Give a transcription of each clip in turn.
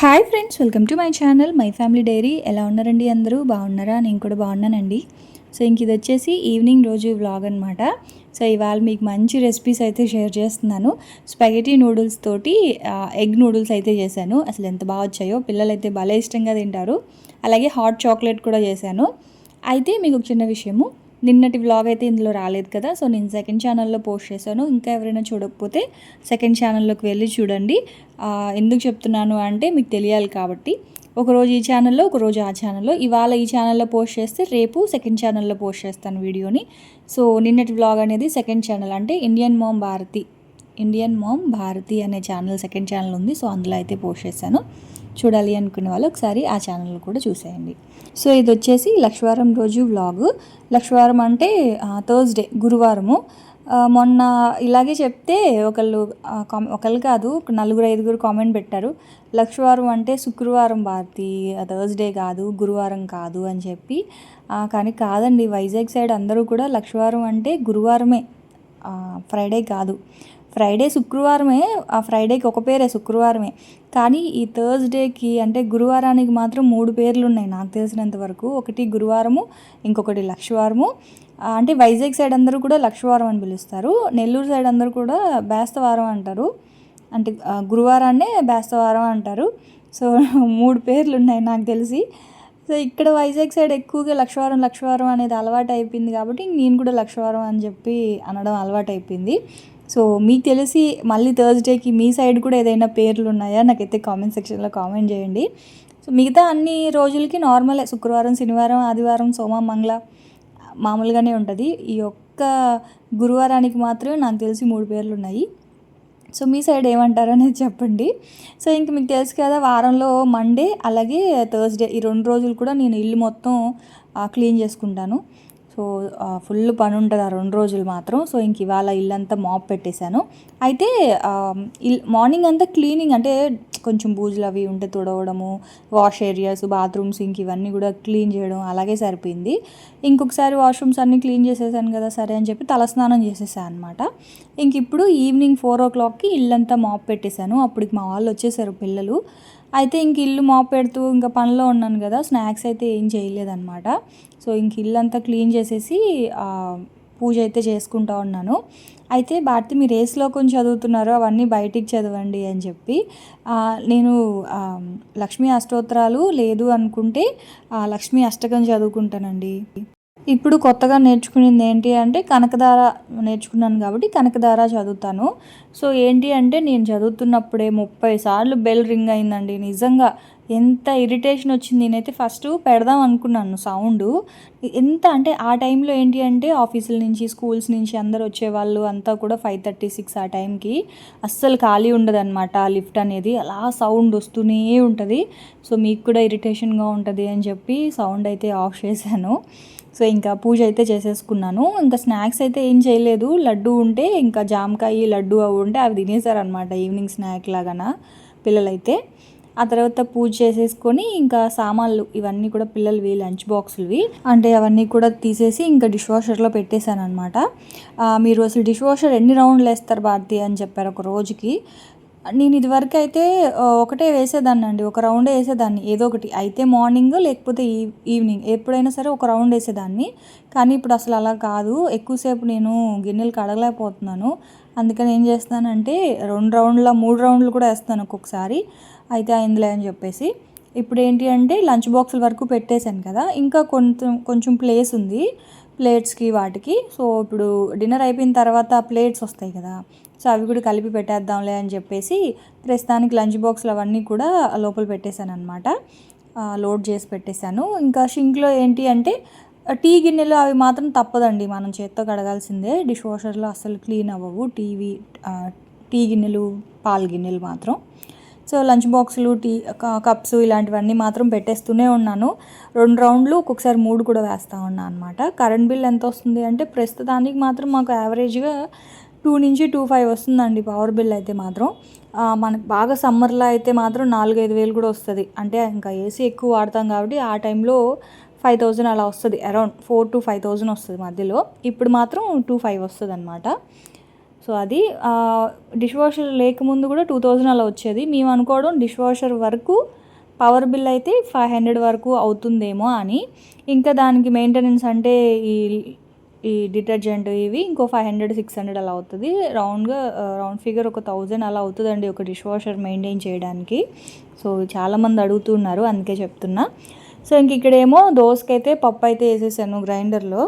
Hi friends, welcome to my channel my family dairy. ఎలా ఉన్నారండి? అందరూ బాగున్నారా? నేను కూడా బాగున్నానండి. సో ఇది వచ్చేసి ఈవినింగ్ రోజు వ్లాగ్ అనమాట. సో ఇవాళ మీకు మంచి రెసిపీస్ అయితే షేర్ చేస్తున్నాను. స్పగెటీ నూడిల్స్ తోటి ఎగ్ నూడిల్స్ అయితే చేశాను. అసలు ఎంత బాగా వచ్చాయో, పిల్లలు అయితే భలే ఇష్టంగా తింటారు. అలాగే హాట్ చాక్లెట్ కూడా చేశాను. అయితే మీకు ఒక చిన్న విషయము, నిన్నటి వ్లాగ్ అయితే ఇందులో రాలేదు కదా. సో నేను సెకండ్ ఛానల్లో పోస్ట్ చేశాను. ఇంకా ఎవరైనా చూడకపోతే సెకండ్ ఛానల్లోకి వెళ్ళి చూడండి. ఎందుకు చెప్తున్నాను అంటే మీకు తెలియాలి కాబట్టి. ఒకరోజు ఈ ఛానల్లో, ఒకరోజు ఆ ఛానల్లో. ఇవాళ ఈ ఛానల్లో పోస్ట్ చేస్తే రేపు సెకండ్ ఛానల్లో పోస్ట్ చేస్తాను వీడియోని. సో నిన్నటి వ్లాగ్ అనేది సెకండ్ ఛానల్, అంటే ఇండియన్ మామ్ భారతి అనే ఛానల్ సెకండ్ ఛానల్ ఉంది. సో అందులో అయితే పోస్ట్ చేశాను. చూడాలి అనుకునే వాళ్ళు ఒకసారి ఆ ఛానల్ కూడా చూసేయండి. సో ఇది వచ్చేసి లక్షవారం రోజు వ్లాగు. లక్షవారం అంటే థర్స్డే, గురువారము. మొన్న ఇలాగే చెప్తే ఒకళ్ళు కాదు, 4-5 కామెంట్ పెట్టారు, లక్షవారం అంటే శుక్రవారం భారతి, థర్స్డే కాదు, గురువారం కాదు అని చెప్పి. కానీ కాదండి, వైజాగ్ సైడ్ అందరూ కూడా లక్షవారం అంటే గురువారమే, ఫ్రైడే కాదు. ఫ్రైడే శుక్రవారమే, ఆ ఫ్రైడేకి ఒక పేరే శుక్రవారమే. కానీ ఈ థర్స్డేకి అంటే గురువారానికి మాత్రం 3 పేర్లు ఉన్నాయి నాకు తెలిసినంత వరకు. ఒకటి గురువారము, ఇంకొకటి లక్షవారము. అంటే వైజాగ్ సైడ్ అందరూ కూడా లక్షవారం అని పిలుస్తారు. నెల్లూరు సైడ్ అందరూ కూడా బేస్తవారం అంటారు. అంటే గురువారాన్నే బేస్తవారం అంటారు. సో 3 పేర్లు ఉన్నాయి నాకు తెలిసి. సో ఇక్కడ వైజాగ్ సైడ్ ఎక్కువగా లక్షవారం అనేది అలవాటు అయిపోయింది కాబట్టి నేను కూడా లక్షవారం అని చెప్పి అనడం అలవాటు అయిపోయింది. సో మీకు తెలిసి మళ్ళీ థర్స్డేకి మీ సైడ్ కూడా ఏదైనా పేర్లు ఉన్నాయా నాకైతే కామెంట్ సెక్షన్లో కామెంట్ చేయండి. సో మిగతా అన్ని రోజులకి నార్మలే, శుక్రవారం, శనివారం, ఆదివారం, సోమ, మంగళ మామూలుగానే ఉంటుంది. ఈ ఒక్క గురువారానికి మాత్రమే నాకు తెలిసి 3 పేర్లు ఉన్నాయి. సో మీ సైడ్ ఏమంటారు అనేది చెప్పండి. సో ఇంక మీకు తెలుసు కదా, వారంలో మండే అలాగే థర్స్డే ఈ 2 రోజులు కూడా నేను ఇల్లు మొత్తం క్లీన్ చేసుకుంటాను. సో ఫుల్ పని ఉంటుంది ఆ 2 రోజులు మాత్రం. సో ఇంక ఇవాళ ఇల్లంతా మాప్ పెట్టేశాను. అయితే మార్నింగ్ అంతా క్లీనింగ్, అంటే కొంచెం బూజులు అవి ఉంటే తుడవడము, వాష్ ఏరియాస్, బాత్రూమ్స్, ఇంక ఇవన్నీ కూడా క్లీన్ చేయడం అలాగే సరిపోయింది. ఇంకొకసారి వాష్రూమ్స్ అన్నీ క్లీన్ చేసేసాను కదా, సరే అని చెప్పి తలస్నానం చేసేసాను అనమాట. ఇంక ఇప్పుడు ఈవినింగ్ 4 o'clockకి ఇల్లంతా మాప్ పెట్టేశాను. అప్పటికి మా వాళ్ళు వచ్చేసారు, పిల్లలు. అయితే ఇంక ఇల్లు మాప్ పెడుతూ ఇంకా పనిలో ఉన్నాను కదా, స్నాక్స్ అయితే ఏం చేయలేదన్నమాట. సో ఇంక ఇల్లంతా క్లీన్ చేసేసి పూజ అయితే చేసుకుంటా ఉన్నాను. అయితే భారతి, మీరు ఏ శ్లోకం చదువుతున్నారో అవన్నీ బయటికి చదవండి అని చెప్పి, నేను లక్ష్మీ అష్టోత్తరాలు లేదు అనుకుంటే లక్ష్మీ అష్టకం చదువుకుంటానండి. ఇప్పుడు కొత్తగా నేర్చుకునేది ఏంటి అంటే కనకధార నేర్చుకున్నాను కాబట్టి కనకధార చదువుతాను. సో ఏంటి అంటే నేను చదువుతున్నప్పుడే 30 సార్లు బెల్ రింగ్ అయిందండి. నిజంగా ఎంత ఇరిటేషన్ వచ్చింది. నేనైతే ఫస్ట్ పెడదాం అనుకున్నాను సౌండ్. ఎంత అంటే ఆ టైంలో ఏంటి అంటే ఆఫీసుల నుంచి, స్కూల్స్ నుంచి అందరు వచ్చేవాళ్ళు అంతా కూడా 5:36 ఆ టైంకి అస్సలు ఖాళీ ఉండదన్నమాట. లిఫ్ట్ అనేది అలా సౌండ్ వస్తూనే ఉంటుంది. సో మీకు కూడా ఇరిటేషన్గా ఉంటుంది అని చెప్పి సౌండ్ అయితే ఆఫ్ చేశాను. సో ఇంకా పూజ అయితే చేసేసుకున్నాను. ఇంకా స్నాక్స్ అయితే ఏం చేయలేదు. లడ్డు ఉంటే, ఇంకా జామకాయ లడ్డు అవి ఉంటే అవి తినేసారనమాట ఈవినింగ్ స్నాక్ లాగాన పిల్లలైతే. ఆ తర్వాత పూజ చేసేసుకొని ఇంకా సామాన్లు ఇవన్నీ కూడా పిల్లలవి లంచ్ బాక్సులవి అంటే అవన్నీ కూడా తీసేసి ఇంకా డిష్ వాషర్లో పెట్టేశాను అనమాట. మీరు అసలు డిష్ వాషర్ ఎన్ని రౌండ్లు వేస్తారు భారతి అని చెప్పారు ఒక రోజుకి. నేను ఇదివరకు అయితే ఒకటే వేసేదాన్ని అండి, ఒక రౌండే వేసేదాన్ని ఏదో ఒకటి, అయితే మార్నింగ్ లేకపోతే ఈవినింగ్ ఎప్పుడైనా సరే ఒక రౌండ్ వేసేదాన్ని. కానీ ఇప్పుడు అసలు అలా కాదు, ఎక్కువసేపు నేను గిన్నెలు కడగలేకపోతున్నాను. అందుకని ఏం చేస్తానంటే 2 రౌండ్ల 3 రౌండ్లు కూడా వేస్తాను ఒక్కొక్కసారి. అయితే అయిందిలే అని చెప్పేసి ఇప్పుడు ఏంటి అంటే లంచ్ బాక్సుల వరకు పెట్టేశాను కదా, ఇంకా కొంచెం ప్లేస్ ఉంది ప్లేట్స్కి వాటికి. సో ఇప్పుడు డిన్నర్ అయిపోయిన తర్వాత ప్లేట్స్ వస్తాయి కదా, సో అవి కూడా కలిపి పెట్టేద్దాంలే అని చెప్పేసి ప్రస్తుతానికి లంచ్ బాక్సులు అవన్నీ కూడా లోపల పెట్టేశాను అనమాట. లోడ్ చేసి పెట్టేశాను. ఇంకా షింక్లో ఏంటి అంటే టీ గిన్నెలు అవి మాత్రం తప్పదండి, మనం చేత్తో కడగాల్సిందే. డిష్ వాషర్లో అస్సలు క్లీన్ అవ్వవు టీ గిన్నెలు, పాల గిన్నెలు మాత్రం. సో లంచ్ బాక్సులు, టీ కప్స్ ఇలాంటివన్నీ మాత్రం పెట్టేస్తూనే ఉన్నాను. 2 రౌండ్లు ఒక్కొక్కసారి 3 కూడా వేస్తూ ఉన్నాను అనమాట. కరెంట్ బిల్ ఎంత వస్తుంది అంటే ప్రస్తుతానికి మాత్రం మాకు యావరేజ్గా 2 నుంచి 2.5 వస్తుందండి పవర్ బిల్ అయితే మాత్రం. మనకు బాగా సమ్మర్లో అయితే మాత్రం 4-5 వేలు కూడా వస్తుంది. అంటే ఇంకా ఏసీ ఎక్కువ వాడతాం కాబట్టి ఆ టైంలో 5,000 అలా వస్తుంది, అరౌండ్ 4,000 to 5,000 వస్తుంది మధ్యలో. ఇప్పుడు మాత్రం 2.5 వస్తుంది అనమాట. సో అది డిష్ వాషర్ లేకముందు కూడా 2000 అలా వచ్చేది. మేము అనుకోవడం డిష్ వాషర్ వరకు పవర్ బిల్ అయితే 500 వరకు అవుతుందేమో అని. ఇంకా దానికి మెయింటెనెన్స్ అంటే ఈ డిటర్జెంట్ ఇవి ఇంకో 500, 600 అలా అవుతుంది. రౌండ్ ఫిగర్ ఒక 1000 అలా అవుతుందండి ఒక డిష్ వాషర్ మెయింటైన్ చేయడానికి. సో చాలామంది అడుగుతున్నారు, అందుకే చెప్తున్నా. సో ఇంక ఇక్కడేమో దోసకైతే పప్పు అయితే వేసేసాను గ్రైండర్లో.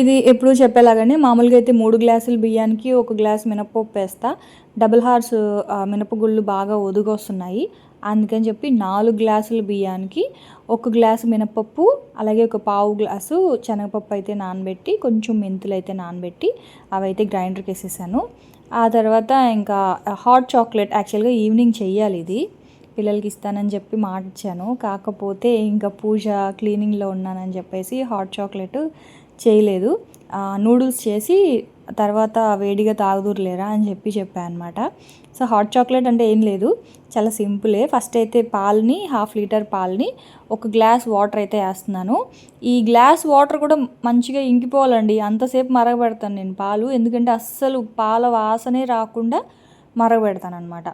ఇది ఎప్పుడు చెప్పేలాగానే మామూలుగా అయితే 3 గ్లాసులు బియ్యానికి 1 గ్లాస్ మినపప్పు వేస్తా. డబుల్ హార్స్ మినపగుళ్ళు బాగా ఒదుగొస్తున్నాయి. అందుకని చెప్పి 4 గ్లాసుల బియ్యానికి 1 గ్లాసు మినపప్పు, అలాగే ఒక పావు గ్లాసు శనగపప్పు అయితే నానబెట్టి, కొంచెం మెంతులు అయితే నానబెట్టి అవైతే గ్రైండర్కి వేసేసాను. ఆ తర్వాత ఇంకా హాట్ చాక్లెట్ యాక్చువల్గా ఈవినింగ్ చెయ్యాలి. ఇది పిల్లలకి ఇస్తానని చెప్పి మాట ఇచ్చాను. కాకపోతే ఇంకా పూజ క్లీనింగ్లో ఉన్నానని చెప్పేసి హాట్ చాక్లెట్ చేయలేదు. నూడిల్స్ చేసి తర్వాత వేడిగా తాగుదురులేరా అని చెప్పాను అనమాట. సో హాట్ చాక్లెట్ అంటే ఏం లేదు, చాలా సింపులే. ఫస్ట్ అయితే పాలని 1/2 లీటర్ పాలని 1 గ్లాస్ వాటర్ అయితే వేస్తున్నాను. ఈ గ్లాస్ వాటర్ కూడా మంచిగా ఇంకిపోవాలండి. అంతసేపు మరగబెడతాను నేను పాలు, ఎందుకంటే అస్సలు పాల వాసనే రాకుండా మరగబెడతాను అనమాట.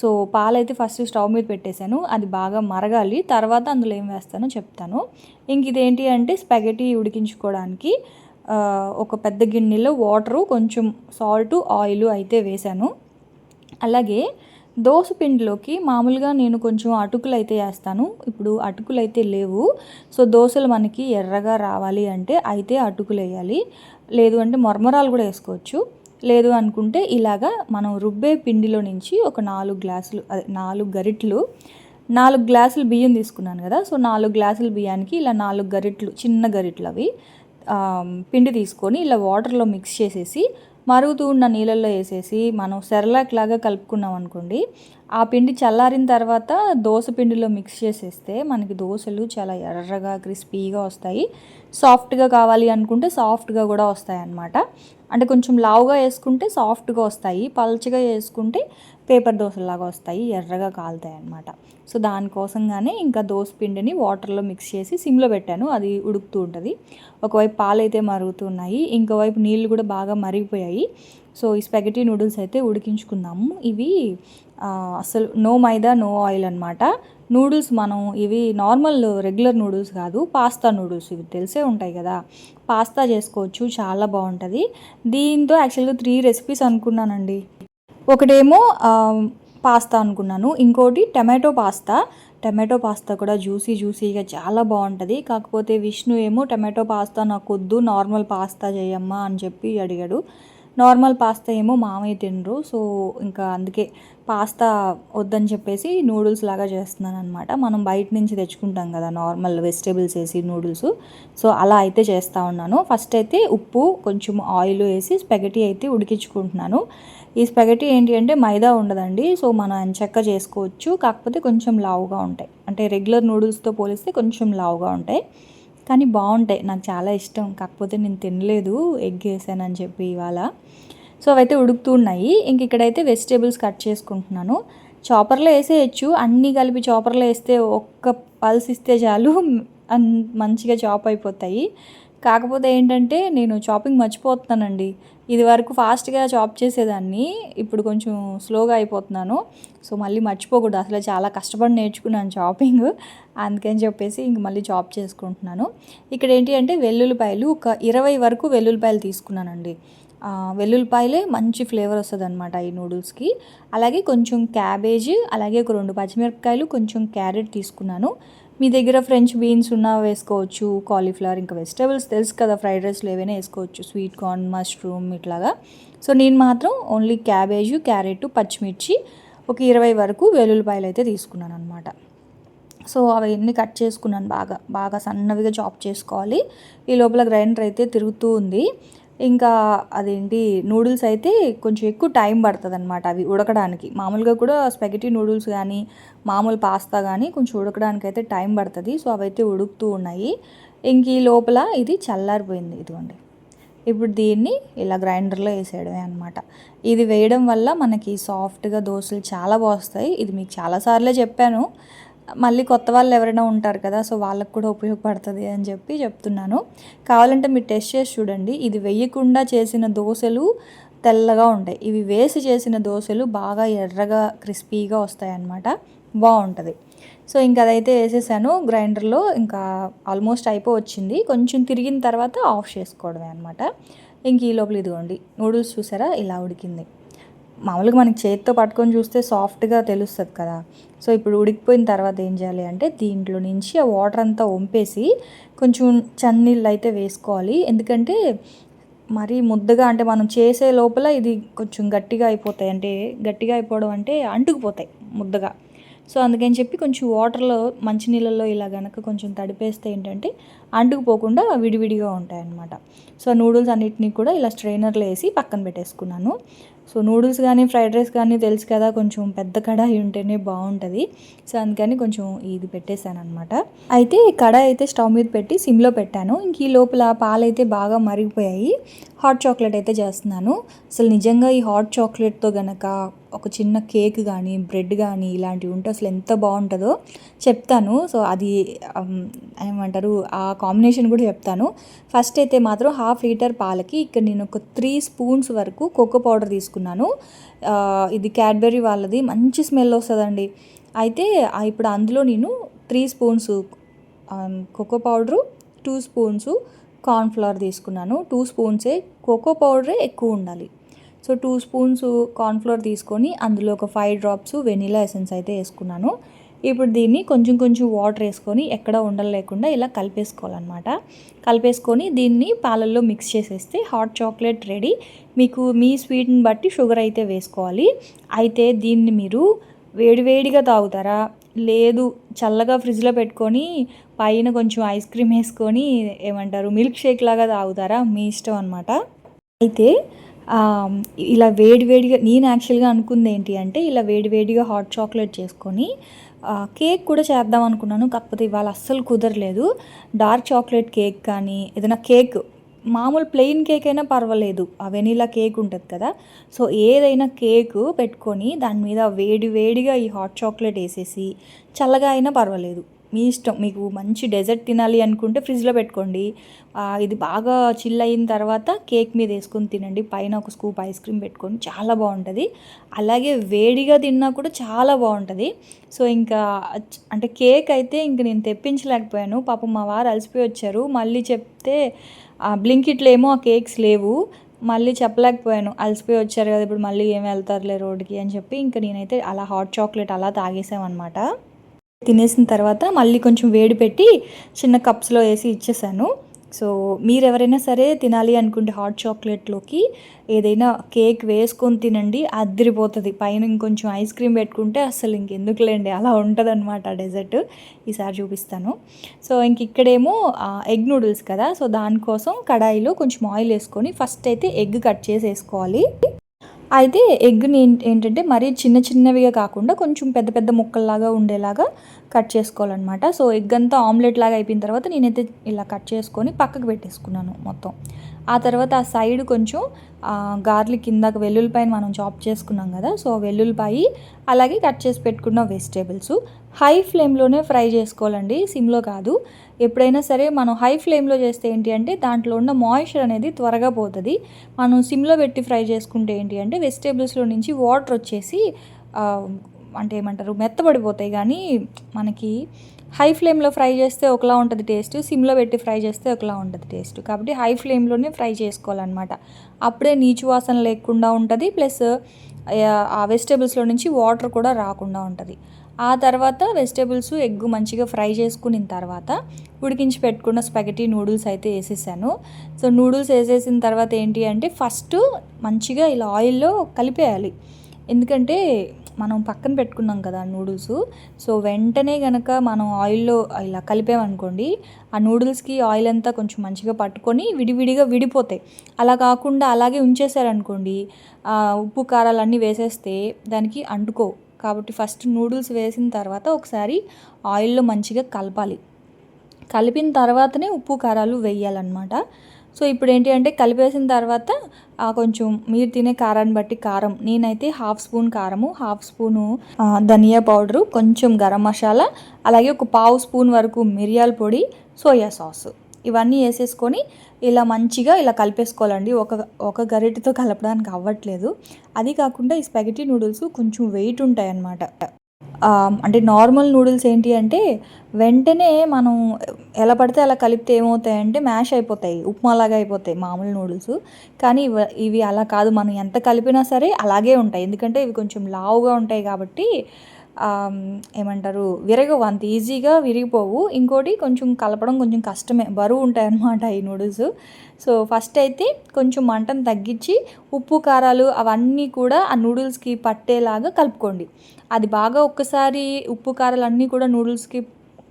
సో పాలైతే ఫస్ట్ స్టవ్ మీద పెట్టేశాను, అది బాగా మరగాలి. తర్వాత అందులో ఏం వేస్తానో చెప్తాను. ఇంక ఇదేంటి అంటే స్పాగెటీ ఉడికించుకోవడానికి ఒక పెద్ద గిన్నెలో వాటరు, కొంచెం సాల్టు, ఆయిల్ అయితే వేశాను. అలాగే దోస పిండిలోకి మామూలుగా నేను కొంచెం అటుకులు అయితే వేస్తాను. ఇప్పుడు అటుకులు అయితే లేవు. సో దోశలు మనకి ఎర్రగా రావాలి అంటే అయితే అటుకులు వేయాలి, లేదు అంటే మరమరాలు కూడా వేసుకోవచ్చు. లేదు అనుకుంటే ఇలాగా మనం రుబ్బే పిండిలో నుంచి ఒక 4 గ్లాసులు, అదే 4 గరిట్లు, 4 గ్లాసులు బియ్యం తీసుకున్నాను కదా. సో 4 గ్లాసుల బియ్యానికి ఇలా 4 గరిట్లు, చిన్న గరిట్లు అవి పిండి తీసుకొని ఇలా వాటర్లో మిక్స్ చేసేసి మరుగుతూ ఉన్న నీళ్ళల్లో వేసేసి మనం సెర్లాక్ లాగా కలుపుకున్నాం అనుకోండి. ఆ పిండి చల్లారిన తర్వాత దోశ పిండిలో మిక్స్ చేసేస్తే మనకి దోశలు చాలా ఎర్రగా క్రిస్పీగా వస్తాయి. సాఫ్ట్గా కావాలి అనుకుంటే సాఫ్ట్గా కూడా వస్తాయి అన్నమాట. అంటే కొంచెం లావుగా వేసుకుంటే సాఫ్ట్గా వస్తాయి, పల్చగా వేసుకుంటే పేపర్ దోశలాగా వస్తాయి, ఎర్రగా కాలుతాయి అన్నమాట. సో దానికోసంగానే ఇంకా దోశ పిండిని వాటర్లో మిక్స్ చేసి సిమ్లో పెట్టాను, అది ఉడుకుతూ ఉంటుంది. ఒకవైపు పాలు అయితే మరుగుతున్నాయి, ఇంకోవైపు నీళ్ళు కూడా బాగా మరిగిపోయాయి. సో ఈ స్పాగెటీ నూడిల్స్ అయితే ఉడికించుకుందాము. ఇవి అసలు నో మైదా నో ఆయిల్ అనమాట. నూడిల్స్ మనం ఇవి నార్మల్ రెగ్యులర్ నూడిల్స్ కాదు, పాస్తా నూడిల్స్. ఇవి తెలిసే ఉంటాయి కదా, పాస్తా చేసుకోవచ్చు, చాలా బాగుంటుంది. దీంతో యాక్చువల్గా 3 రెసిపీస్ అనుకున్నానండి. ఒకటేమో పాస్తా అనుకున్నాను, ఇంకోటి టమాటో పాస్తా కూడా జ్యూసీగా చాలా బాగుంటుంది. కాకపోతే విష్ణు ఏమో టమాటో పాస్తా నాకు వద్దు, నార్మల్ పాస్తా చేయమ్మా అని చెప్పి అడిగాడు. నార్మల్ పాస్తా ఏమో మామయ్య తినరు. సో ఇంకా అందుకే పాస్తా వద్దని చెప్పేసి నూడిల్స్ లాగా చేస్తున్నాను అనమాట. మనం బయట నుంచి తెచ్చుకుంటాం కదా నార్మల్ వెజిటేబుల్స్ వేసి నూడిల్స్, సో అలా అయితే చేస్తూ ఉన్నాను. ఫస్ట్ అయితే ఉప్పు కొంచెం ఆయిల్ వేసి స్పాగెటీ అయితే ఉడికించుకుంటున్నాను. ఈ స్పాగెటీ ఏంటి అంటే మైదా ఉండదండి, సో మనం ఎంచక్క చేసుకోవచ్చు. కాకపోతే కొంచెం లావుగా ఉంటాయి, అంటే రెగ్యులర్ నూడిల్స్తో పోలిస్తే కొంచెం లావుగా ఉంటాయి, కానీ బాగుంటాయి, నాకు చాలా ఇష్టం. కాకపోతే నేను తినలేదు, ఎగ్ వేసానని చెప్పి ఇవాళ. సో అవైతే ఉడుకుతూ ఉన్నాయి. ఇంక ఇక్కడైతే వెజిటేబుల్స్ కట్ చేసుకుంటున్నాను. చాపర్లో వేసేయచ్చు, అన్నీ కలిపి చాపర్లో వేస్తే ఒక్క పల్స్ ఇస్తే చాలు మంచిగా చాప్ అయిపోతాయి. కాకపోతే ఏంటంటే నేను చాపింగ్ మర్చిపోతున్నానండి. ఇది వరకు ఫాస్ట్గా చాప్ చేసేదాన్ని, ఇప్పుడు కొంచెం స్లోగా అయిపోతున్నాను. సో మళ్ళీ మర్చిపోకూడదు, అసలు చాలా కష్టపడి నేర్చుకున్నాను చాపింగ్, అందుకని చెప్పేసి ఇంక మళ్ళీ చాప్ చేసుకుంటున్నాను. ఇక్కడ ఏంటి అంటే వెల్లుల్లిపాయలు ఒక 20 వరకు వెల్లుల్లిపాయలు తీసుకున్నానండి. వెల్లుల్లిపాయలే మంచి ఫ్లేవర్ వస్తుంది అనమాట ఈ నూడిల్స్కి. అలాగే కొంచెం క్యాబేజ్, అలాగే ఒక 2 పచ్చిమిరపకాయలు, కొంచెం క్యారెట్ తీసుకున్నాను. మీ దగ్గర ఫ్రెంచ్ బీన్స్ ఉన్నా వేసుకోవచ్చు, కాలీఫ్లవర్, ఇంకా వెజిటేబుల్స్ తెలుసు కదా, ఫ్రైడ్ రైస్లో ఏవైనా వేసుకోవచ్చు, స్వీట్ కార్న్, మష్రూమ్ ఇట్లాగా. సో నేను మాత్రం ఓన్లీ క్యాబేజు, క్యారెట్, పచ్చిమిర్చి, ఒక 20 వరకు వెల్లుల్లిపాయలు అయితే తీసుకున్నాను అనమాట. సో అవన్నీ కట్ చేసుకున్నాను, బాగా సన్నవిగా చాప్ చేసుకోవాలి. ఈ లోపల గ్రైండర్ అయితే తిరుగుతూ ఉంది. ఇంకా అదేంటి నూడిల్స్ అయితే కొంచెం ఎక్కువ టైం పడుతుంది అనమాట అవి ఉడకడానికి. మామూలుగా కూడా స్పాగెటీ నూడిల్స్ కానీ మామూలు పాస్తా కానీ కొంచెం ఉడకడానికి అయితే టైం పడుతుంది. సో అవైతే ఉడుకుతూ ఉన్నాయి. ఇంక ఈ లోపల ఇది చల్లారిపోయింది, ఇదిగోండి. ఇప్పుడు దీన్ని ఇలా గ్రైండర్లో వేసేయడమే అనమాట. ఇది వేయడం వల్ల మనకి సాఫ్ట్గా దోశలు చాలా బాగుస్తాయి. ఇది మీకు చాలాసార్లే చెప్పాను, మళ్ళీ కొత్త వాళ్ళు ఎవరైనా ఉంటారు కదా, సో వాళ్ళకు కూడా ఉపయోగపడుతుంది అని చెప్పి చెప్తున్నాను. కావాలంటే మీరు టెస్ట్ చేసి చూడండి. ఇది వేయకుండా చేసిన దోశలు తెల్లగా ఉంటాయి. ఇవి వేసి చేసిన దోశలు బాగా ఎర్రగా క్రిస్పీగా వస్తాయన్నమాట. బాగుంటుంది. సో ఇంకా అదైతే వేసేసాను గ్రైండర్లో. ఇంకా ఆల్మోస్ట్ అయిపోవచ్చింది. కొంచెం తిరిగిన తర్వాత ఆఫ్ చేసుకోవడమే అనమాట. ఇంక ఈ లోపల ఇదిగోండి నూడిల్స్ చూసారా ఇలా ఉడికింది. మామూలుగా మనకి చేతితో పట్టుకొని చూస్తే సాఫ్ట్గా తెలుస్తుంది కదా. సో ఇప్పుడు ఉడికిపోయిన తర్వాత ఏం చేయాలి అంటే దీంట్లో నుంచి ఆ వాటర్ అంతా వంపేసి కొంచెం చన్నీళ్ళు అయితే వేసుకోవాలి. ఎందుకంటే మరీ ముద్దగా అంటే మనం చేసే లోపల ఇది కొంచెం గట్టిగా అయిపోతాయి. అంటే గట్టిగా అయిపోవడం అంటే అంటుకుపోతాయి ముద్దగా. సో అందుకని చెప్పి కొంచెం వాటర్లో మంచినీళ్ళల్లో ఇలా గనక కొంచెం తడిపేస్తే ఏంటంటే అంటుకుపోకుండా విడివిడిగా ఉంటాయి అన్నమాట. సో నూడిల్స్ అన్నిటినీ కూడా ఇలా స్ట్రైనర్లో వేసి పక్కన పెట్టేసుకున్నాను. సో నూడిల్స్ కానీ ఫ్రైడ్ రైస్ కానీ తెలుసు కదా, కొంచెం పెద్ద కడాయి ఉంటేనే బాగుంటుంది. సో అందుకని కొంచెం ఇది పెట్టేశాను అనమాట. అయితే కడాయి అయితే స్టవ్ మీద పెట్టి సిమ్లో పెట్టాను. ఇంక ఈ లోపల పాలైతే బాగా మరిగిపోయాయి. హాట్ చాక్లెట్ అయితే చేస్తున్నాను. అసలు నిజంగా ఈ హాట్ చాక్లెట్తో గనక ఒక చిన్న కేక్ కానీ బ్రెడ్ కానీ ఇలాంటివి ఉంటే అసలు ఎంత బాగుంటుందో చెప్తాను. సో అది ఏమంటారు ఆ కాంబినేషన్ కూడా చెప్తాను. ఫస్ట్ అయితే మాత్రం 1/2 లీటర్ పాలకి ఇక్కడ నేను ఒక 3 స్పూన్స్ వరకు కోకో పౌడర్ తీసుకున్నాను. ఇది క్యాడ్బెరీ వాళ్ళది, మంచి స్మెల్ వస్తుందండి. అయితే ఇప్పుడు అందులో నేను 3 spoons cocoa powder, 2 spoons cornflour తీసుకున్నాను. 2 స్పూన్సే కోకో పౌడరే ఎక్కువ ఉండాలి. సో 2 స్పూన్స్ కార్న్ఫ్లోర్ తీసుకొని అందులో ఒక 5 డ్రాప్స్ వెనిలా ఎసెన్స్ అయితే వేసుకున్నాను. ఇప్పుడు దీన్ని కొంచెం కొంచెం వాటర్ వేసుకొని ఎక్కడ ఉండలు లేకుండా ఇలా కలిపేసుకోవాలన్నమాట. కలిపేసుకొని దీన్ని పాలల్లో మిక్స్ చేసేస్తే హాట్ చాక్లెట్ రెడీ. మీకు మీ స్వీట్ని బట్టి షుగర్ అయితే వేసుకోవాలి. అయితే దీన్ని మీరు వేడివేడిగా తాగుతారా, లేదు చల్లగా ఫ్రిడ్జ్లో పెట్టుకొని పైన కొంచెం ఐస్ క్రీమ్ వేసుకొని ఏమంటారు మిల్క్ షేక్ లాగా తాగుతారా, మీ ఇష్టం అనమాట. అయితే ఇలా వేడివేడిగా నేను యాక్చువల్గా అనుకుంది ఏంటి అంటే ఇలా వేడివేడిగా హాట్ చాక్లెట్ చేసుకొని కేక్ కూడా చేద్దాం అనుకున్నాను. కాకపోతే ఇవాళ అస్సలు కుదరలేదు. డార్క్ చాక్లెట్ కేక్ కానీ ఏదైనా కేక్, మామూలు ప్లెయిన్ కేక్ అయినా పర్వాలేదు, ఆ వెనీలా కేక్ ఉంటుంది కదా. సో ఏదైనా కేక్ పెట్టుకొని దాని మీద వేడివేడిగా ఈ హాట్ చాక్లెట్ వేసేసి చల్లగా అయినా పర్వాలేదు, మీ ఇష్టం. మీకు మంచి డెజర్ట్ తినాలి అనుకుంటే ఫ్రిడ్జ్లో పెట్టుకోండి. ఇది బాగా చిల్ అయిన తర్వాత కేక్ మీద వేసుకొని తినండి. పైన ఒక స్కూప్ ఐస్ క్రీమ్ పెట్టుకొని చాలా బాగుంటుంది. అలాగే వేడిగా తిన్నా కూడా చాలా బాగుంటుంది. సో ఇంకా అంటే కేక్ అయితే ఇంక నేను తెప్పించలేకపోయాను. పాపం మా వారు అలసిపోయి వచ్చారు. మళ్ళీ చెప్తే బ్లింకిట్లో ఏమో ఆ కేక్స్ లేవు. మళ్ళీ చెప్పలేకపోయాను, అలసిపోయి వచ్చారు కదా ఇప్పుడు మళ్ళీ ఏమి వెళ్తారులే రోడ్డుకి అని చెప్పి ఇంకా నేనైతే అలా హాట్ చాక్లెట్ అలా తాగేసామన్నమాట. తినేసిన తర్వాత మళ్ళీ కొంచెం వేడి పెట్టి చిన్న కప్స్లో వేసి ఇచ్చేసాను. సో మీరు ఎవరైనా సరే తినాలి అనుకుంటే హాట్ చాక్లెట్లోకి ఏదైనా కేక్ వేసుకొని తినండి, అదిరిపోతుంది. పైన ఇంకొంచెం ఐస్ క్రీమ్ పెట్టుకుంటే అసలు ఇంకెందుకులేండి, అలా ఉంటుంది అనమాట డెజర్ట్. ఈసారి చూపిస్తాను. సో ఇంక ఇక్కడేమో ఎగ్ నూడిల్స్ కదా, సో దానికోసం కడాయిలో కొంచెం ఆయిల్ వేసుకొని ఫస్ట్ అయితే ఎగ్ కట్ చేసి వేసుకోవాలి. అయితే ఎగ్ని ఏంటంటే మరీ చిన్న చిన్నవిగా కాకుండా కొంచెం పెద్ద పెద్ద ముక్కల్లాగా ఉండేలాగా కట్ చేసుకోవాలన్నమాట. సో ఎగ్ అంతా ఆమ్లెట్ లాగా అయిపోయిన తర్వాత నేనైతే ఇలా కట్ చేసుకొని పక్కకు పెట్టేసుకున్నాను మొత్తం. ఆ తర్వాత ఆ సైడ్ కొంచెం గార్లిక్ కిందాక వెల్లుల్లిపాయ మనం చాప్ చేసుకున్నాం కదా, సో వెల్లుల్లిపాయి అలాగే కట్ చేసి పెట్టుకున్న వెజిటేబుల్స్ హై ఫ్లేమ్లోనే ఫ్రై చేసుకోవాలండి, సిమ్లో కాదు. ఎప్పుడైనా సరే మనం హై ఫ్లేమ్లో చేస్తే ఏంటి అంటే దాంట్లో ఉన్న మాయిశ్చర్ అనేది త్వరగా పోతుంది. మనం సిమ్లో పెట్టి ఫ్రై చేసుకుంటే ఏంటి అంటే వెజిటేబుల్స్లో నుంచి వాటర్ వచ్చేసి అంటే ఏమంటారు మెత్తబడిపోతాయి. కానీ మనకి హై ఫ్లేమ్లో ఫ్రై చేస్తే ఒకలా ఉంటుంది టేస్ట్, సిమ్లో పెట్టి ఫ్రై చేస్తే ఒకలా ఉంటుంది టేస్ట్. కాబట్టి హై ఫ్లేమ్లోనే ఫ్రై చేసుకోవాలన్నమాట. అప్పుడే నీచు వాసన లేకుండా ఉంటుంది, ప్లస్ ఆ వెజిటేబుల్స్లో నుంచి వాటర్ కూడా రాకుండా ఉంటుంది. ఆ తర్వాత వెజిటేబుల్స్ ఎగ్ మంచిగా ఫ్రై చేసుకున్న తర్వాత ఉడికించి పెట్టుకున్న స్పాగెటీ నూడిల్స్ అయితే వేసేసాను. సో నూడిల్స్ వేసేసిన తర్వాత ఏంటి అంటే ఫస్ట్ మంచిగా ఇలా ఆయిల్లో కలిపేయాలి. ఎందుకంటే మనం పక్కన పెట్టుకున్నాం కదా నూడిల్స్, సో వెంటనే కనుక మనం ఆయిల్లో ఇలా కలిపామనుకోండి ఆ నూడిల్స్కి ఆయిల్ అంతా కొంచెం మంచిగా పట్టుకొని విడివిడిగా విడిపోతాయి. అలా కాకుండా అలాగే ఉంచేసారనుకోండి ఉప్పు కారాలు అన్నీ వేసేస్తే దానికి అంటుకోవు. కాబట్టి ఫస్ట్ నూడిల్స్ వేసిన తర్వాత ఒకసారి ఆయిల్లో మంచిగా కలపాలి. కలిపిన తర్వాతనే ఉప్పు కారాలు వేయాలన్నమాట. సో ఇప్పుడు ఏంటి అంటే కలిపేసిన తర్వాత కొంచెం మీరు తినే కారాన్ని బట్టి కారం, నేనైతే 1/2 స్పూన్ కారము, 1/2 స్పూను ధనియా పౌడరు, కొంచెం గరం మసాలా, అలాగే ఒక 1/4 స్పూన్ వరకు మిరియాల పొడి, సోయా సాస్, ఇవన్నీ వేసేసుకొని ఇలా మంచిగా ఇలా కలిపేసుకోవాలండి. ఒక గరిటెతో కలపడానికి అవ్వట్లేదు. అది కాకుండా ఈ స్పాగెటీ నూడిల్స్ కొంచెం వెయిట్ ఉంటాయన్నమాట. అంటే నార్మల్ నూడిల్స్ ఏంటి అంటే వెంటనే మనం ఎలా పడితే అలా కలిపితే ఏమవుతాయంటే మ్యాష్ అయిపోతాయి, ఉప్మాలాగా అయిపోతాయి మామూలు నూడిల్స్. కానీ ఇవి అలా కాదు, మనం ఎంత కలిపినా సరే అలాగే ఉంటాయి. ఎందుకంటే ఇవి కొంచెం లావుగా ఉంటాయి కాబట్టి ఏమంటారు, విరగవు, అంత ఈజీగా విరిగిపోవు. ఇంకోటి కొంచెం కలపడం కొంచెం కష్టమే, బరువు ఉంటాయన్నమాట ఈ నూడిల్స్. సో ఫస్ట్ అయితే కొంచెం మంటను తగ్గించి ఉప్పు కారాలు అవన్నీ కూడా ఆ నూడిల్స్కి పట్టేలాగా కలుపుకోండి. అది బాగా ఒక్కసారి ఉప్పు కారాలు అన్నీ కూడా నూడిల్స్కి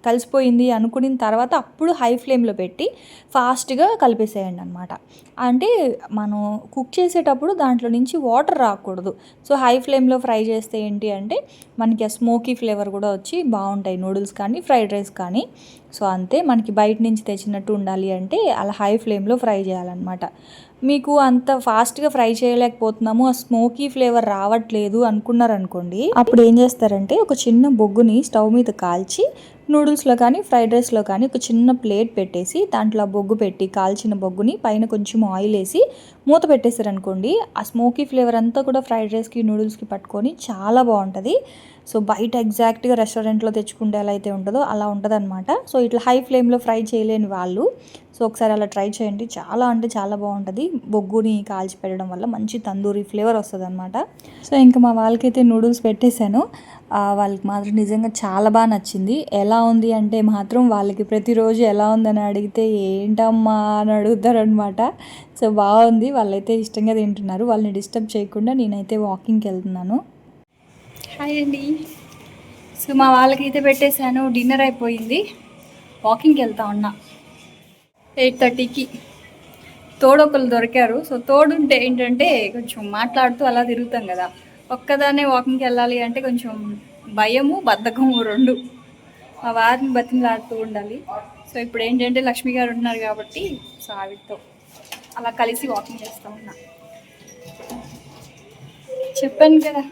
కలిసిపోయింది అనుకున్న తర్వాత అప్పుడు హై ఫ్లేమ్లో పెట్టి ఫాస్ట్గా కలిపేసేయండి అనమాట. అంటే మనం కుక్ చేసేటప్పుడు దాంట్లో నుంచి వాటర్ రాకూడదు. సో హై ఫ్లేమ్లో ఫ్రై చేస్తే ఏంటి అంటే మనకి ఆ స్మోకీ ఫ్లేవర్ కూడా వచ్చి బాగుంటాయి నూడిల్స్ కానీ ఫ్రైడ్ రైస్ కానీ. సో అంతే, మనకి బయట నుంచి తెచ్చినట్టు ఉండాలి అంటే అలా హై ఫ్లేమ్లో ఫ్రై చేయాలన్నమాట. మీకు అంత ఫాస్ట్గా ఫ్రై చేయలేకపోతున్నాము, ఆ స్మోకీ ఫ్లేవర్ రావట్లేదు అనుకున్నారనుకోండి, అప్పుడు ఏం చేస్తారంటే ఒక చిన్న బొగ్గుని స్టవ్ మీద కాల్చి నూడిల్స్లో కానీ ఫ్రైడ్ రైస్లో కానీ ఒక చిన్న ప్లేట్ పెట్టేసి దాంట్లో బొగ్గు పెట్టి కాల్చిన బొగ్గుని పైన కొంచెం ఆయిల్ వేసి మూత పెట్టేశారనుకోండి, ఆ స్మోకీ ఫ్లేవర్ అంతా కూడా ఫ్రైడ్ రైస్కి నూడిల్స్కి పట్టుకొని చాలా బాగుంటుంది. సో బయట ఎగ్జాక్ట్గా రెస్టారెంట్లో తెచ్చుకుంటే ఎలా అయితే ఉంటుందో అలా ఉంటుంది అనమాట. సో ఇట్లా హై ఫ్లేమ్లో ఫ్రై చేయలేని వాళ్ళు సో ఒకసారి అలా ట్రై చేయండి, చాలా అంటే చాలా బాగుంటుంది. బొగ్గుని కాల్చి పెట్టడం వల్ల మంచి తందూరి ఫ్లేవర్ వస్తుంది అనమాట. సో ఇంకా మా వాళ్ళకైతే నూడిల్స్ పెట్టేశాను. వాళ్ళకి మాత్రం నిజంగా చాలా బాగా నచ్చింది. ఎలా ఉంది అంటే మాత్రం వాళ్ళకి ప్రతిరోజు ఎలా ఉందని అడిగితే ఏంటమ్మా అని అడుగుతారనమాట. సో బాగుంది, వాళ్ళైతే ఇష్టంగా తింటున్నారు. వాళ్ళని డిస్టర్బ్ చేయకుండా నేనైతే వాకింగ్కి వెళ్తున్నాను. హాయ్ అండి. సో మా వాళ్ళకైతే పెట్టేశాను, డిన్నర్ అయిపోయింది, వాకింగ్కి వెళ్తా ఉన్నా. 8:30కి తోడొకరు దొరికారు. సో తోడుంటే ఏంటంటే కొంచెం మాట్లాడుతూ అలా తిరుగుతాం కదా, ఒక్కదాన్నే వాకింగ్కి వెళ్ళాలి అంటే కొంచెం భయము బద్ధకము రెండు. మా వారిని బతిమలాడుతూ ఉండాలి. సో ఇప్పుడు ఏంటంటే లక్ష్మి గారు ఉన్నారు కాబట్టి సో ఆవిడతో అలా కలిసి వాకింగ్ చేస్తూ ఉన్నా. చెప్పాను కదా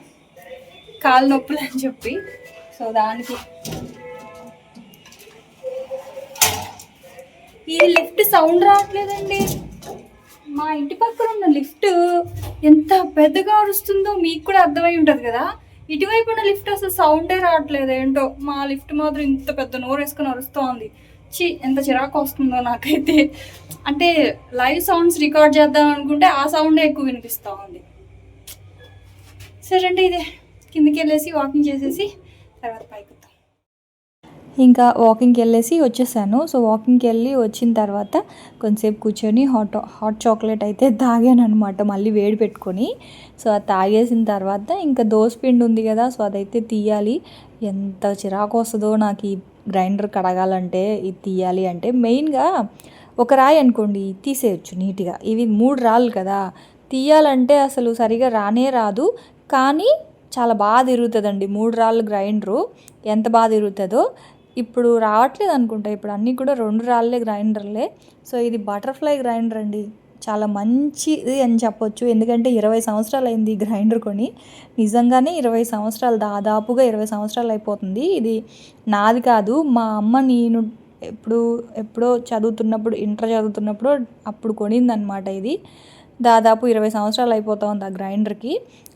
కాలు నొప్పులు అని చెప్పి, సో దానికి ఈ లిఫ్ట్ సౌండ్ రావట్లేదండి. మా ఇంటి పక్కన ఉన్న లిఫ్ట్ ఎంత పెద్దగా అరుస్తుందో మీకు కూడా అర్థమై ఉంటుంది కదా. ఇటువైపు ఉన్న లిఫ్ట్ అసలు సౌండే రావట్లేదు, ఏంటో మా లిఫ్ట్ మాత్రం ఇంత పెద్ద నోరు వేసుకొని అరుస్తూ ఉంది. ఎంత చిరాకు వస్తుందో నాకైతే. అంటే లైవ్ సౌండ్స్ రికార్డ్ చేద్దాం అనుకుంటే ఆ సౌండే ఎక్కువ వినిపిస్తూ ఉంది. సరే అండి, ఇదే కిందికి వెళ్ళేసి వాకింగ్ చేసేసి తర్వాత పైకి వద్దాం. ఇంకా వాకింగ్కి వెళ్ళేసి వచ్చేసాను. సో వాకింగ్కి వెళ్ళి వచ్చిన తర్వాత కొంతసేపు కూర్చొని హాట్ చాక్లెట్ అయితే తాగాను అనమాట, మళ్ళీ వేడి పెట్టుకొని. సో అది తాగేసిన తర్వాత ఇంకా దోసపిండి ఉంది కదా, సో అదైతే తీయాలి. ఎంత చిరాకు వస్తుందో నాకు ఈ గ్రైండర్ కడగాలంటే, ఇది తీయాలి అంటే. మెయిన్గా ఒక రాయి అనుకోండి తీసేయచ్చు నీట్గా, ఇవి 3 రాళ్ళు కదా, తీయాలంటే అసలు సరిగా రానే రాదు. కానీ చాలా బాగా తిరుగుతుందండి 3 రాళ్ళు గ్రైండరు, ఎంత బాగా తిరుగుతుందో. ఇప్పుడు రావట్లేదు అనుకుంటా, ఇప్పుడు అన్నీ కూడా 2 రాళ్ళే గ్రైండర్లే. సో ఇది బటర్ఫ్లై గ్రైండర్ అండి, చాలా మంచిది అని చెప్పొచ్చు. ఎందుకంటే 20 సంవత్సరాలు అయింది ఈ గ్రైండర్ కొని. నిజంగానే 20 సంవత్సరాలు, దాదాపుగా 20 సంవత్సరాలు అయిపోతుంది. ఇది నాది కాదు, మా అమ్మ నేను ఎప్పుడో చదువుతున్నప్పుడు, ఇంటర్ చదువుతున్నప్పుడు అప్పుడు కొనిందనమాట. ఇది దాదాపు 20 సంవత్సరాలు అయిపోతూ ఉంది ఆ గ్రైండర్కి.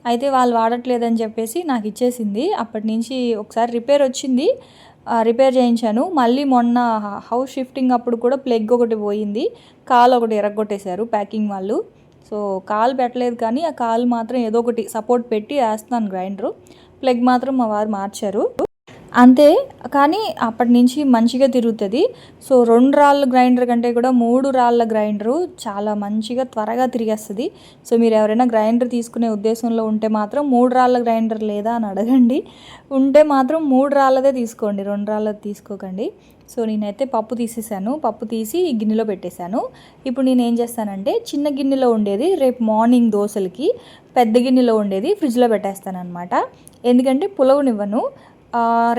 అయితే వాళ్ళు వాడట్లేదని చెప్పేసి నాకు ఇచ్చేసింది. అప్పటి నుంచి ఒకసారి రిపేర్ వచ్చింది, రిపేర్ చేయించాను. మళ్ళీ మొన్న హౌస్ షిఫ్టింగ్ అప్పుడు కూడా ప్లగ్ ఒకటి పోయింది, కాలు ఒకటి ఎరగొట్టేశారు ప్యాకింగ్ వాళ్ళు. సో కాలు పెట్టలేదు కానీ ఆ కాలు మాత్రం ఏదో ఒకటి సపోర్ట్ పెట్టి వేస్తున్నాను గ్రైండరు. ప్లగ్ మాత్రం మా వారు మార్చారు అంతే. కానీ అప్పటి నుంచి మంచిగా తిరుగుతుంది. సో 2 రాళ్ళ గ్రైండర్ కంటే కూడా 3 రాళ్ళ గ్రైండరు చాలా మంచిగా త్వరగా తిరిగేస్తుంది. సో మీరు ఎవరైనా గ్రైండర్ తీసుకునే ఉద్దేశంలో ఉంటే మాత్రం 3 రాళ్ళ గ్రైండర్ లేదా అని అడగండి. ఉంటే మాత్రం 3 రాళ్ళదే తీసుకోండి, 2 రాళ్ళది తీసుకోకండి. సో నేనైతే పప్పు తీసేసాను, పప్పు తీసి గిన్నెలో పెట్టేశాను. ఇప్పుడు నేను ఏం చేస్తానంటే చిన్న గిన్నెలో ఉండేది రేపు మార్నింగ్ దోశలకి, పెద్ద గిన్నెలో ఉండేది ఫ్రిడ్జ్లో పెట్టేస్తాను అనమాట. ఎందుకంటే పులవనివ్వను.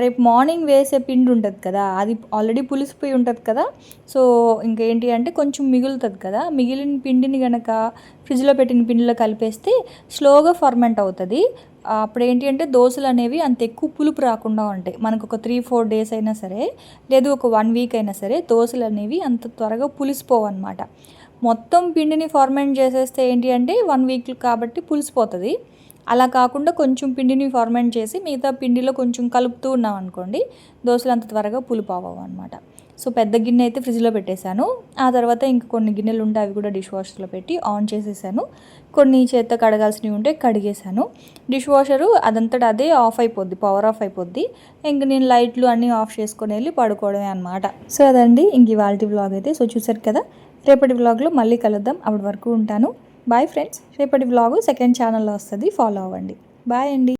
రేపు మార్నింగ్ వేసే పిండి ఉంటుంది కదా, అది ఆల్రెడీ పులిసిపోయి ఉంటుంది కదా. సో ఇంకేంటి అంటే కొంచెం మిగులుతుంది కదా, మిగిలిన పిండిని కనుక ఫ్రిడ్జ్లో పెట్టిన పిండిలో కలిపేస్తే స్లోగా ఫర్మెంట్ అవుతుంది. అప్పుడు ఏంటి అంటే దోశలు అనేవి అంత ఎక్కువ పులుపు రాకుండా ఉంటాయి. మనకు ఒక 3-4 డేస్ అయినా సరే, లేదు ఒక 1 వీక్ అయినా సరే దోశలు అనేవి అంత త్వరగా పులిసిపోవు అనమాట. మొత్తం పిండిని ఫర్మెంట్ చేసేస్తే ఏంటి అంటే 1 వీక్ కాబట్టి పులిసిపోతుంది. అలా కాకుండా కొంచెం పిండిని ఫర్మెంట్ చేసి మిగతా పిండిలో కొంచెం కలుపుతూ ఉన్నాం అనుకోండి, దోశలు అంత త్వరగా పులుపు అవ్వవు అనమాట. సో పెద్ద గిన్నె అయితే ఫ్రిడ్జ్లో పెట్టేశాను. ఆ తర్వాత ఇంక కొన్ని గిన్నెలు ఉంటే అవి కూడా డిష్ వాషర్లో పెట్టి ఆన్ చేసేసాను. కొన్ని చేత్తో కడగాల్సినవి ఉంటే కడిగేశాను. డిష్ వాషరు అదంతట అదే ఆఫ్ అయిపోద్ది, పవర్ ఆఫ్ అయిపోద్ది. ఇంక నేను లైట్లు అన్నీ ఆఫ్ చేసుకొని వెళ్ళి పడుకోవడమే అనమాట. సో అదండి ఇంక ఇవాల్టి వ్లాగ్ అయితే. సో చూసారు కదా, రేపటి వ్లాగ్లో మళ్ళీ కలుద్దాం. అప్పటి వరకు ఉంటాను. Bye friends. రేపటి వ్లాగు సెకండ్ ఛానల్లో వస్తుంది, ఫాలో అవ్వండి. బాయ్ అండి.